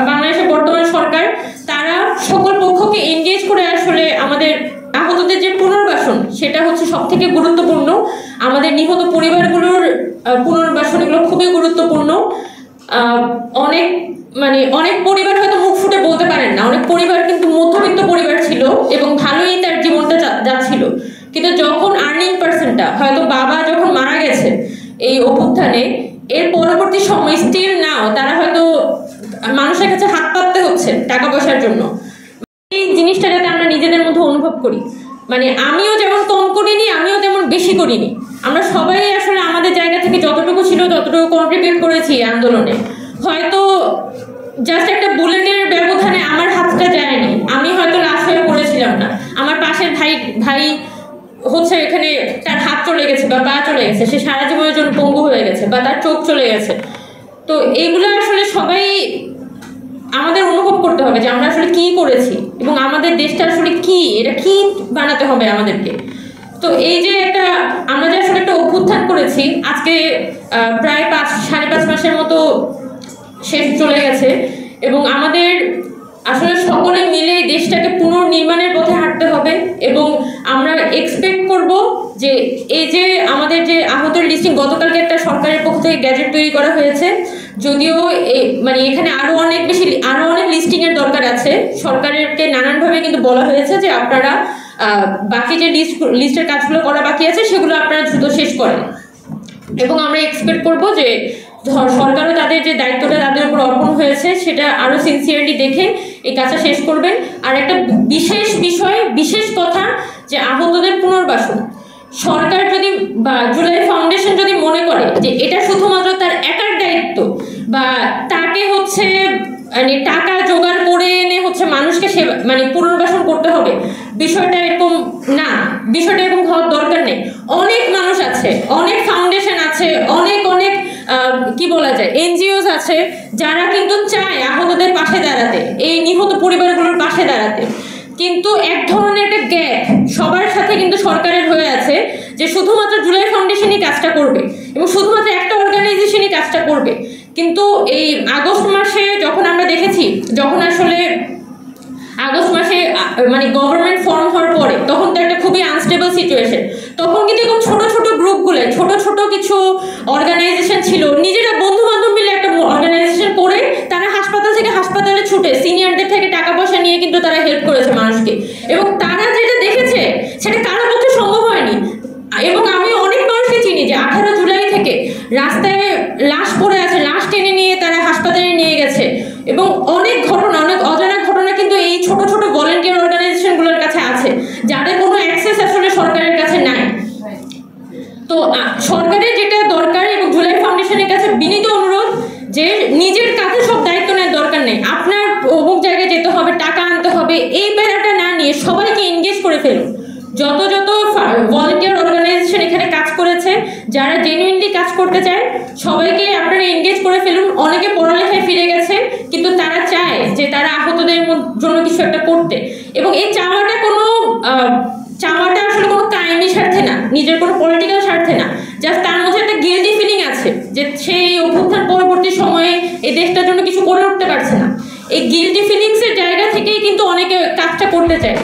বাংলাদেশের বর্তমান সরকার তারা সকল পক্ষকে এনগেজ করে আসলে আমাদের আহতদের যে পুনর্বাসন সেটা হচ্ছে সবথেকে গুরুত্বপূর্ণ। আমাদের নিহত পরিবারগুলোর পুনর্বাসন এগুলো খুবই গুরুত্বপূর্ণ। অনেক পরিবার হয়তো মুখ ফুটে বলতে পারেন না, অনেক পরিবার কিন্তু মধ্যবিত্ত পরিবার ছিল এবং ভালোই তার জীবনটা যাচ্ছিল, কিন্তু যখন আর্নিং পার্সনটা হয়তো বাবা যখন মারা গেছে এই অভ্যুত্থানে, এর পরবর্তী সময় স্টিল নাও তারা হয়তো মানুষের কাছে হাত পাততে হচ্ছে টাকা পয়সার জন্য। এই জিনিসটা যাতে আমরা নিজেদের মধ্যে অনুভব করি, আমিও যেমন কম করিনি, আমিও তেমন বেশি করিনি, আমরা সবাই আসলে আমাদের জায়গা থেকে যতটুকু ছিল ততটুকু কন্ট্রিবিউট করেছি আন্দোলনে। হয়তো জাস্ট একটা বুলেটের ব্যবধানে আমার হাতটা যায়নি, আমি হয়তো লাশ হয়ে পড়েছিলাম না, আমার পাশের ভাই হচ্ছে এখানে তার হাত চলে গেছে বা পা চলে গেছে, সে সারা জীবনের জন্য পঙ্গু হয়ে গেছে বা তার চোখ চলে গেছে। তো এইগুলো আসলে সবাই আমাদের অনুভব করতে হবে যে আমরা আসলে কি করেছি এবং আমাদের দেশটা আসলে কি, এটা কি বানাতে হবে আমাদেরকে। তো এই যে আমরা যে আসলে একটা অভ্যুত্থান করেছি, আজকে প্রায় 5.5 মাসের মতো শেষ চলে গেছে এবং আমাদের আসলে সকলে মিলে দেশটাকে পুনর্নির্মাণের পথে হাঁটতে হবে এবং আমরা এক্সপেক্ট করব যে এই যে আমাদের যে আহতের লিস্টিং, গতকালকে একটা সরকারের পক্ষ থেকে গ্যাজেট তৈরি করা হয়েছে, যদিও এখানে আরো অনেক লিস্টিংয়ের দরকার আছে। সরকারকে নানানভাবে কিন্তু বলা হয়েছে যে আপনারা বাকি যে লিস্টের কাজগুলো করা বাকি আছে সেগুলো আপনারা দ্রুত শেষ করেন এবং আমরা এক্সপেক্ট করব যে সরকারও তাদের যে দায়িত্বটা তাদের উপর অর্পণ হয়েছে সেটা আরো সিনসিয়ারলি দেখে এই কাজটা শেষ করবেন। আর একটা বিশেষ কথা যে আহতদের পুনর্বাসন, সরকার যদি বা জুলাই ফাউন্ডেশন যদি মনে করে যে এটা শুধুমাত্র তার একার দায়িত্ব বা তাকে হচ্ছে টাকা জোগাড় করে এনে হচ্ছে মানুষকে পুনর্বাসন করতে হবে, বিষয়টা এরকম না, বিষয়টা এরকম হওয়ার দরকার নেই। অনেক মানুষ আছে, অনেক ফাউন্ডেশন আছে, অনেক কি বলা যায় এনজিওস আছে যারা কিন্তু চায় আহতদের পাশে দাঁড়াতে, এই নিহত পরিবারগুলোর পাশে দাঁড়াতে, কিন্তু এক ধরনের একটা গ্যাপ সবার সাথে কিন্তু সরকারের হয়ে আছে যে শুধুমাত্র জুলাই ফাউন্ডেশনই কাজটা করবে এবং শুধুমাত্র একটা অর্গানাইজেশনই কাজটা করবে। কিন্তু এই আগস্ট মাসে যখন আমরা দেখেছি, যখন আসলে আগস্ট মাসে গভর্নমেন্ট ফর্ম হওয়ার পরে তখন তো একটা খুবই আনস্টেবল সিচুয়েশন, তখন কিন্তু এরকম ছোট গ্রুপগুলো ছোট কিছু অর্গানাইজেশন ছিল, নিজেরা বন্ধু বান্ধব মিলে একটা অর্গানাইজেশন করে তারা হাসপাতাল থেকে হাসপাতালে ছুটে সিনিয়রদের থেকে টাকা পয়সা নিয়ে কিন্তু তারা হেল্প করেছে মানুষকে, এবং তারা যেটা দেখেছে সেটা কারোর পক্ষে সম্ভব হয়নি। এবং আমি অনেক মানুষকে চিনি যে 18 জুলাই থেকে রাস্তায় লাশ পড়ে আছে, লাশ টেনে নিয়ে তারা হাসপাতালে নিয়ে গেছে, এবং অনেক অজানা ঘটনা কিন্তু এই ছোট ভলেন্টিয়ার অর্গানাইজেশনগুলোর কাছে আছে যাদের কোনো অ্যাক্সেস আসলে সরকারের কাছে নাই। তো সরকারের যেটা দরকার এবং জুলাই ফাউন্ডেশনের কাছে বিনীত অনুরোধ যে নিজের কাছে সব দায়িত্ব নেওয়ার দরকার নেই, আপনার অমুক জায়গায় যেতে হবে, টাকা আনতে হবে, এই প্যারাটা না নিয়ে সবাইকে এনগেজ করে ফেলুন। যত ভলেন্টিয়ার অর্গানাইজেশন এখানে কাজ করেছে, যারা জেনুইনলি কাজ করতে চায় সবাইকে আপনারা এনগেজ করে ফেলুন। অনেকে পড়ালেখায় ফিরে গেছে কিন্তু তারা চায় যে তারা আহতদের জন্য কিছু একটা করতে, এবং এই চাওয়াটা আসলে কোনো কায়েমি স্বার্থে না, নিজের কোনো পলিটিক্যাল স্বার্থে না, জাস্ট তার মধ্যে একটা গিল্টি ফিলিং আছে যে সেই অভ্যুত্থান পরবর্তী সময়ে এই দেশটার জন্য কিছু করে উঠতে পারছে না। এই গিল্টি ফিলিংসের জায়গা থেকেই কিন্তু অনেকে কাজটা করতে চায়।